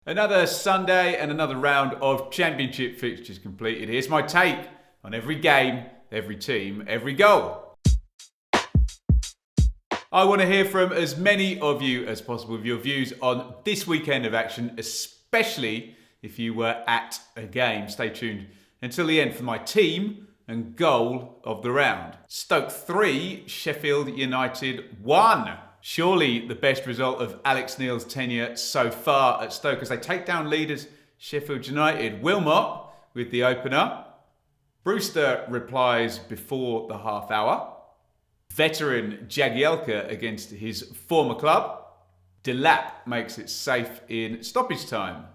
Another Sunday and another round of Championship fixtures completed. Here's my take on every game, every team, every goal. I want to hear from as many of you as possible with your views on this weekend of action, especially if you were at a game. Stay tuned until the end for my team and goal of the round. Stoke 3, Sheffield United 1. Surely the best result of Alex Neil's tenure so far at Stoke as they take down leaders Sheffield United. Wilmot with the opener. Brewster replies before the half hour. Veteran Jagielka against his former club. Delap makes it safe in stoppage time.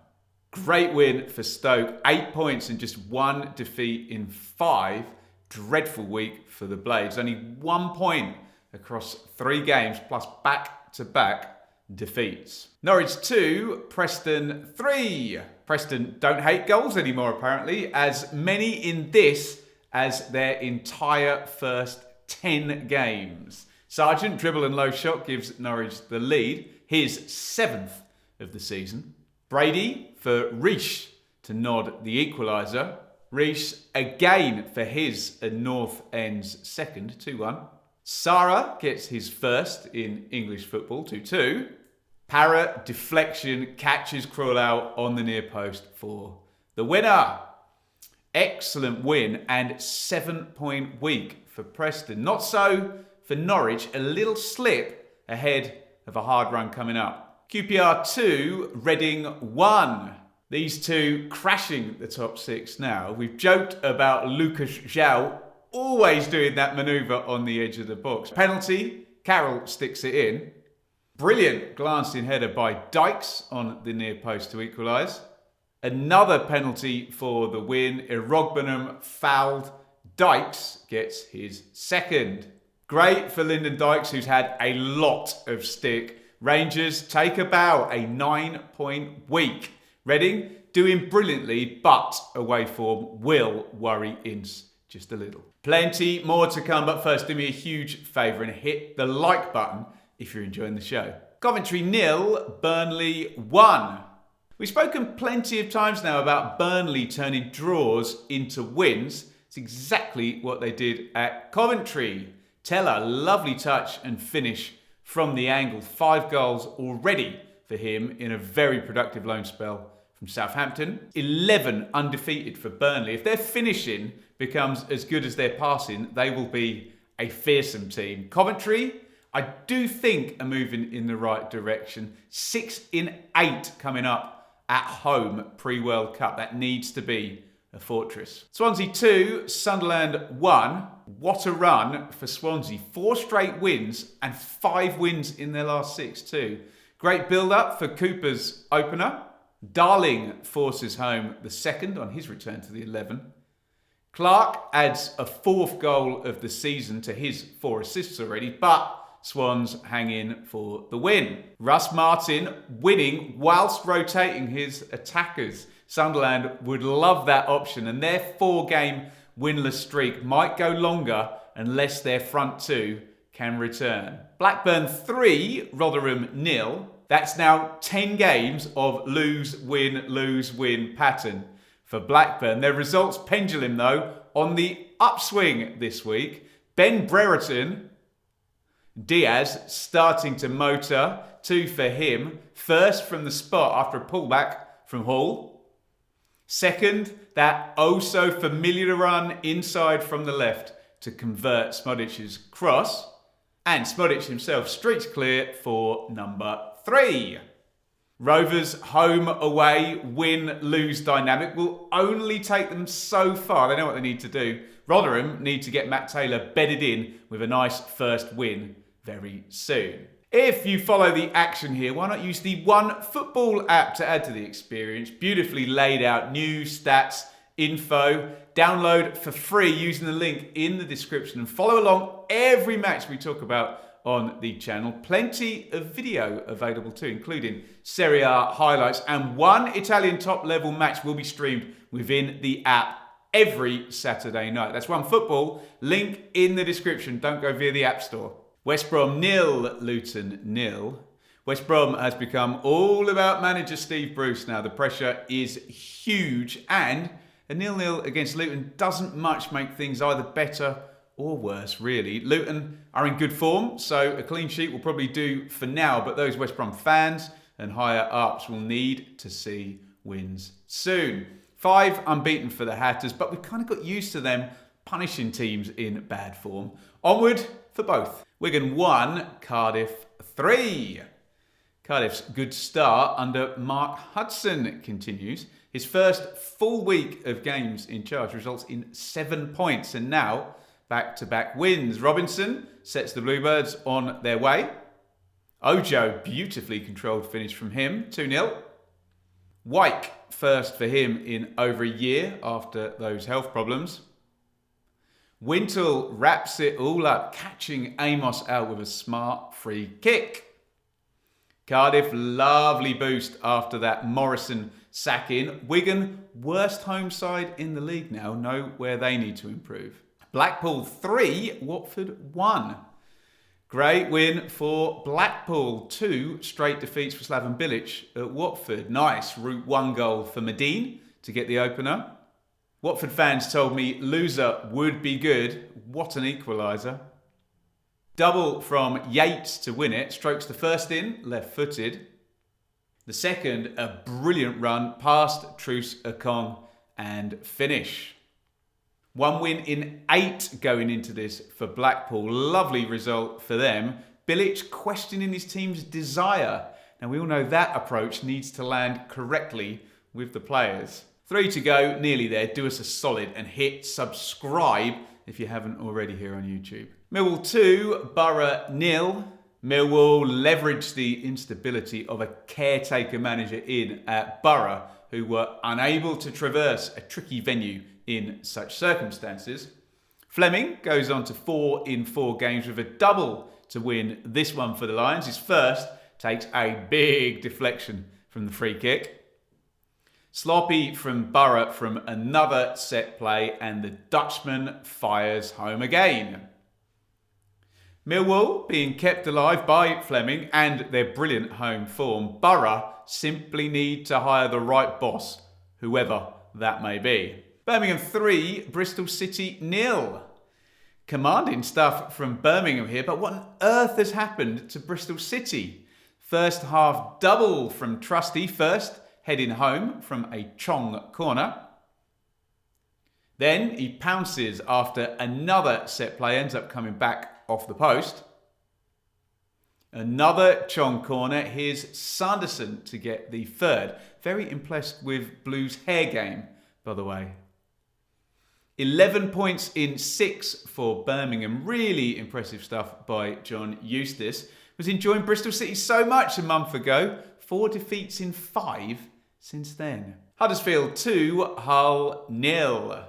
Great win for Stoke. 8 points and just one defeat in 5. Dreadful week for the Blades. Only 1 point across 3 games plus back-to-back defeats. Norwich 2, Preston 3. Preston don't hate goals anymore apparently. As many in this as their entire first 10 games. Sargent dribble and low shot gives Norwich the lead. His 7th of the season. Brady for Reish to nod the equaliser. Reish again for his and North End's second, 2-1. Sara gets his first in English football, 2-2. Parra deflection catches Crowell on the near post for the winner. Excellent win and 7-point week for Preston. Not so for Norwich, a little slip ahead of a hard run coming up. QPR 2, Reading 1. These two crashing the top 6 now. We've joked about Lucas João always doing that manoeuvre on the edge of the box. Penalty, Carroll sticks it in. Brilliant glancing header by Dykes on the near post to equalise. Another penalty for the win. Irogbenham fouled. Dykes gets his second. Great for Lyndon Dykes, who's had a lot of stick. Rangers take a bow, a 9-point week. Reading doing brilliantly, but away form will worry Ince just a little. Plenty more to come, but first do me a huge favour and hit the like button if you're enjoying the show. Coventry 0, Burnley 1. We've spoken plenty of times now about Burnley turning draws into wins. It's exactly what they did at Coventry. Teller, lovely touch and finish from the angle. 5 goals already for him in a very productive loan spell from Southampton. 11 undefeated for Burnley. If their finishing becomes as good as their passing, they will be a fearsome team. Coventry, I do think, are moving in the right direction. 6 in 8 coming up at home pre-World Cup. That needs to be a fortress. Swansea 2, Sunderland 1. What a run for Swansea. 4 straight wins and 5 wins in their last 6 too. Great build-up for Cooper's opener. Darling forces home the second on his return to the 11. Clark adds a 4th goal of the season to his 4 assists already, but Swans hang in for the win. Russ Martin winning whilst rotating his attackers. Sunderland would love that option, and their 4-game winless streak might go longer unless their front 2 can return. Blackburn 3, Rotherham 0. That's now 10 games of lose-win pattern for Blackburn. Their results pendulum, though, on the upswing this week. Ben Brereton, Diaz starting to motor. 2 for him. First from the spot after a pullback from Hall. Second, that oh-so-familiar run inside from the left to convert Smodic's cross. And Smodic himself streaks clear for number 3. Rovers home away win-lose dynamic will only take them so far. They know what they need to do. Rotherham need to get Matt Taylor bedded in with a nice first win very soon. If you follow the action here, why not use the OneFootball app to add to the experience? Beautifully laid out news, stats, info. Download for free using the link in the description and follow along every match we talk about on the channel. Plenty of video available too, including Serie A highlights, and 1 Italian top-level match will be streamed within the app every Saturday night. That's OneFootball, link in the description. Don't go via the App Store. West Brom 0, Luton 0. West Brom has become all about manager Steve Bruce now. The pressure is huge, and a 0-0 against Luton doesn't much make things either better or worse, really. Luton are in good form, so a clean sheet will probably do for now, but those West Brom fans and higher ups will need to see wins soon. 5 unbeaten for the Hatters, but we've kind of got used to them punishing teams in bad form. Onward for both. Wigan 1, Cardiff 3. Cardiff's good start under Mark Hudson continues. His first full week of games in charge results in 7 points, and now back-to-back wins. Robinson sets the Bluebirds on their way. Ojo, beautifully controlled finish from him, 2-0. Wyke, first for him in over a year after those health problems. Wintle wraps it all up, catching Amos out with a smart free kick. Cardiff, lovely boost after that Morrison sack-in. Wigan, worst home side in the league now, know where they need to improve. Blackpool 3, Watford 1. Great win for Blackpool. 2 straight defeats for Slaven Bilic at Watford. Nice Route 1 goal for Medine to get the opener. Watford fans told me loser would be good. What an equaliser. Double from Yates to win it. Strokes the first in, left-footed. The second, a brilliant run past Truce Okong and finish. 1 win in 8 going into this for Blackpool. Lovely result for them. Bilic questioning his team's desire. Now we all know that approach needs to land correctly with the players. 3 to go, nearly there. Do us a solid and hit subscribe if you haven't already here on YouTube. Millwall 2, Borough 0. Millwall leveraged the instability of a caretaker manager in at Borough, who were unable to traverse a tricky venue in such circumstances. Fleming goes on to 4 in 4 games with a double to win this one for the Lions. His first takes a big deflection from the free kick. Sloppy from Borough from another set play, and the Dutchman fires home again. Millwall being kept alive by Fleming and their brilliant home form. Borough simply need to hire the right boss, whoever that may be. Birmingham 3, Bristol City 0. Commanding stuff from Birmingham here, but what on earth has happened to Bristol City? First half double from Trusty, first heading home from a Chong corner. Then he pounces after another set play, ends up coming back off the post. Another Chong corner. Here's Sanderson to get the third. Very impressed with Blues' hair game, by the way. 11 points in 6 for Birmingham. Really impressive stuff by John Eustace. Was enjoying Bristol City so much a month ago. 4 defeats in 5 since then. Huddersfield 2, Hull 0.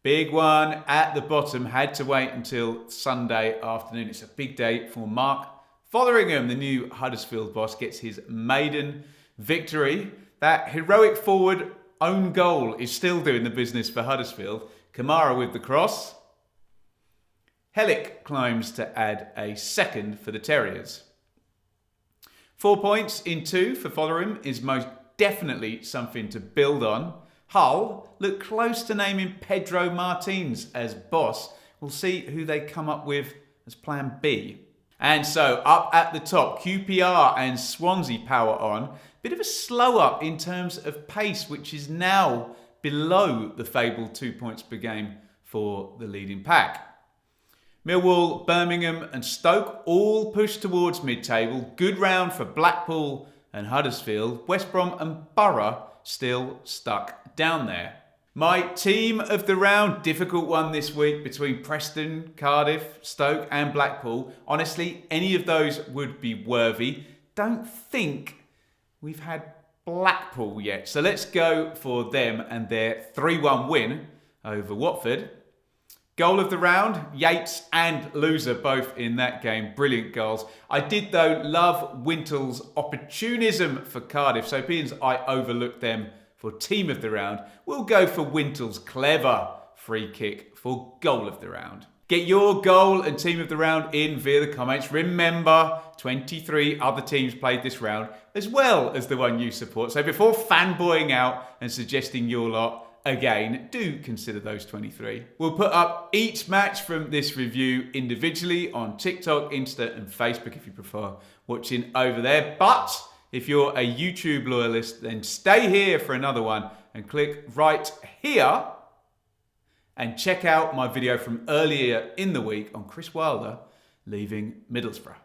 Big one at the bottom. Had to wait until Sunday afternoon. It's a big day for Mark Fotheringham. The new Huddersfield boss gets his maiden victory. That heroic forward own goal is still doing the business for Huddersfield. Kamara with the cross. Hellick climbs to add a second for the Terriers. 4 points in 2 for Fotheringham is most definitely something to build on. Hull look close to naming Pedro Martins as boss. We'll see who they come up with as plan B. And so up at the top, QPR and Swansea power on. Bit of a slow up in terms of pace, which is now below the fabled 2 points per game for the leading pack. Millwall, Birmingham and Stoke all push towards mid-table. Good round for Blackpool and Huddersfield. West Brom and Borough still stuck down there. My team of the round, difficult one this week between Preston, Cardiff, Stoke and Blackpool. Honestly, any of those would be worthy. Don't think we've had Blackpool yet. So let's go for them and their 3-1 win over Watford. Goal of the round, Yates and Loser both in that game. Brilliant goals. I did, though, love Wintle's opportunism for Cardiff. So being I overlooked them for team of the round, we'll go for Wintle's clever free kick for goal of the round. Get your goal and team of the round in via the comments. Remember, 23 other teams played this round, as well as the one you support. So before fanboying out and suggesting your lot, again, do consider those 23. We'll put up each match from this review individually on TikTok, Insta and Facebook if you prefer watching over there. But if you're a YouTube loyalist, then stay here for another one and click right here and check out my video from earlier in the week on Chris Wilder leaving Middlesbrough.